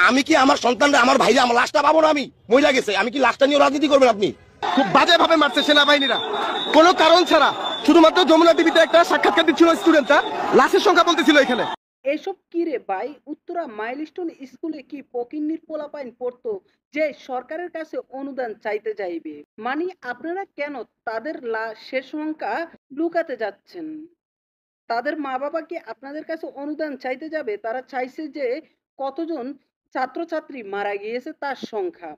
আমি কি আমার সন্তানরা আমার ভাইরা আমার লাশটা পাবো না? আমি মহিলা গেছে, আমি কি লাশটা নিয়ে রাজনীতি করবেন আপনি? খুব বাজে ভাবে মারছে সেনাবাহিনীরা কোনো কারণ ছাড়া। শুধুমাত্র যমুনা টিভিতে একটা সাক্ষাৎকার দিচ্ছিল স্টুডেন্টরা, লাশের সংখ্যা বলতেছিল এখানে। এসব কি রে ভাই? উত্তরা মাইলস্টোন স্কুলে কি ফকিন্নির পোলাপাইন পড়তো যে সরকারের কাছে অনুদান চাইতে যাইবে? মানে আপনারা কেন তাদের লাশের সংখ্যা লুকাতে যাচ্ছেন? তাদের মা বাবা কি আপনাদের কাছে অনুদান চাইতে যাবে? তারা চাইছে যে কতজন ছাত্রছাত্রী মারা গিয়েছে তার সংখ্যা।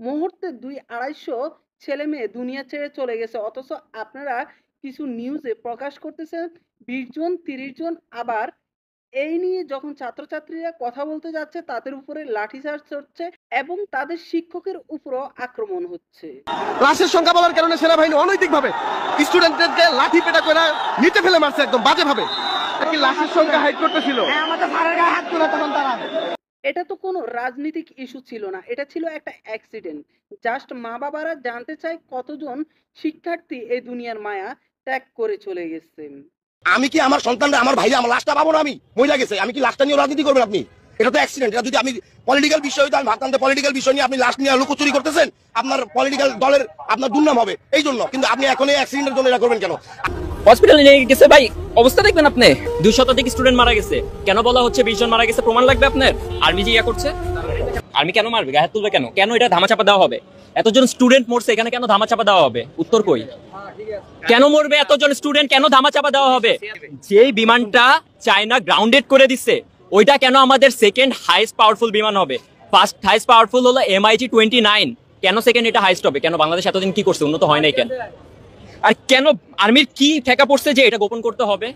মুহূর্তে ২-২৫০ ছেলে মেয়ে দুনিয়া ছেড়ে চলে গেছে, অথচ আপনারা কিছু নিউজে প্রকাশ করতেছেন ২০ জন ৩০ জন। আবার এই নিয়ে যখন ছাত্রছাত্রীরা কথা বলতে যাচ্ছে তাদের উপরে লাঠিচার্জ হচ্ছে এবং তাদের শিক্ষকের উপরও আক্রমণ হচ্ছে। লাশের সংখ্যা বলার কারণে সেনাবাহিনী অনৈতিক ভাবে স্টুডেন্টদেরকে লাঠি পেটা করে নিচে ফেলে মারছে একদম বাজে ভাবে। কি লাশের সংখ্যা হাইড করতেছিল? এটা তো কোনো রাজনৈতিক ইস্যু ছিল না, এটা ছিল একটা অ্যাক্সিডেন্ট। জাস্ট মা বাবারা জানতে চায় কতজন শিক্ষার্থী এই দুনিয়ার মায়া ত্যাগ করে চলে গেছে। আমি কি আমার সন্তানরা আমার ভাইরা আমার লাশটা পাবো না? আমি মহিলা গেছে, আমি কি লাশটা নিয়ে রাজনীতি করবেন আপনি? এটা তো অ্যাক্সিডেন্ট। এটা যদি আমি পলিটিক্যাল বিষয় হইতো, আমি ভাবতাম পলিটিক্যাল বিষয় নিয়ে আপনি লাশ নিয়ে লুকোচুরি করতেছেন, আপনার পলিটিক্যাল দলের আপনার দুর্নাম হবে এই জন্য। কিন্তু আপনি এখন এই অ্যাক্সিডেন্টের জন্য এটা করবেন কেন? হসপিটালে নিয়ে গেছে ভাই, অবস্থা দেখবেন আপনি। ২০০ শতাধিক স্টুডেন্ট মারা গেছে, কেন বলা হচ্ছে ২০ জন মারা গেছে? প্রমাণ লাগবে আপনার? আর্মি যে ইয়া করছে, আর্মি কেন মারবে? গায়ে হাত তুলবে কেন? কেন এটা ধামাচাপা দেওয়া হবে? এতজন স্টুডেন্ট মরছে, এখানে কেন ধামাচাপা দেওয়া হবে? উত্তর কই? কেন মরবে এতজন স্টুডেন্ট? কেন ধামাচাপা দেওয়া হবে? যেই বিমানটা চায়না গ্রাউন্ডেড করে দিচ্ছে, ওইটা কেন আমাদের সেকেন্ড হাইস্ট পাওয়ারফুল বিমান হবে? ফার্স্ট হাইস্ট পাওয়ারফুল হলো MiG-29, কেন সেকেন্ড এটা হাইস্ট হবে? কেন বাংলাদেশ এতদিন কি করছে? উন্নত হয় নাই কেন? আর কেন আর্মির কি ঠেকা পড়ছে যে এটা গোপন করতে হবে?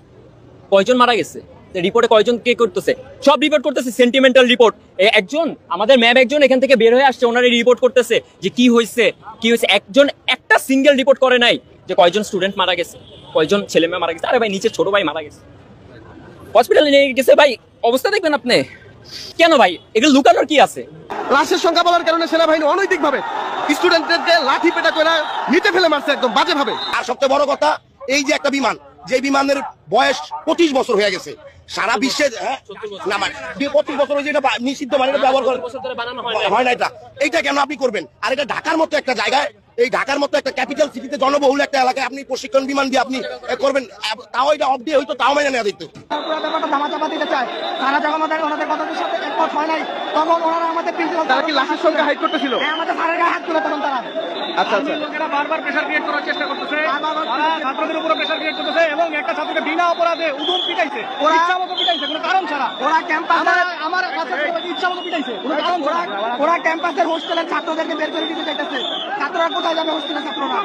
কয়জন মারা গেছে রিপোর্টে, কয়জন কে করতেছে? সব রিপোর্ট করতেছে সেন্টিমেন্টাল রিপোর্ট। একজন আমাদের ম্যাম একজন এখান থেকে বের হয়ে আসছে, ওনারা রিপোর্ট করতেছে যে কি হয়েছে কি হয়েছে। একজন একটা সিঙ্গেল রিপোর্ট করে নাই যে কয়জন স্টুডেন্ট মারা গেছে, কয়জন ছেলে মেয়ে মারা গেছে। আরে ভাই, নিচে ছোট ভাই মারা গেছে, হসপিটালে নিয়ে গেছে ভাই, অবস্থা দেখবেন আপনি। কেন ভাই এগুলো লুকানোর কি আছে? লাশের সংখ্যা বলার কারণে সেনাবাহিনী অনৈতিক ভাবে স্টুডেন্টদেরকে লাঠি পেটা করে নিচে ফেলে মারছে একদম বাজে ভাবে। আর সবচেয়ে বড় কথা, এই যে একটা বিমান, যে বিমানের বয়স ২৫ বছর হয়ে গেছে, সারা বিশ্বে না মানে ২৫ বছর হয়েছে, এটা নিষিদ্ধ, মানে এটা ব্যবহার হয় না। এইটা কেন আপনি করবেন? আর এটা ঢাকার মতো একটা জায়গায়, এই ঢাকার মতো একটা ক্যাপিটাল সিটিতে, জনবহুল একটা এলাকায় আপনি প্রশিক্ষণ বিমান দিয়ে আপনি করবেন, তাও এটা অফ দিয়ে হইতো, তাও মেনে নেওয়া দিত। তারা কি লাশের সংখ্যা হাইড করতেছিল? আচ্ছা আচ্ছা, লোকেরা বারবার প্রেসার ক্রিয়েট করার চেষ্টা করতেছে, তারা ছাত্রদের উপরে প্রেসার ক্রিয়েট করতেছে এবং একটা ছাত্রকে বিনা অপরাধে উদুম পিটাইছে, ইচ্ছামতো পিটাইছে, কোনো কারণ ছাড়া। ওরা ক্যাম্পাসে আমার কাছে ইচ্ছামতো পিটাইছে, কোনো কারণ ছাড়া। ওরা ক্যাম্পাসের হোস্টেলের ছাত্রদেরকে বের করে দিতে চাইতেছে। ছাত্ররা কোথায় যাবে? হোস্টেলের ছাত্ররা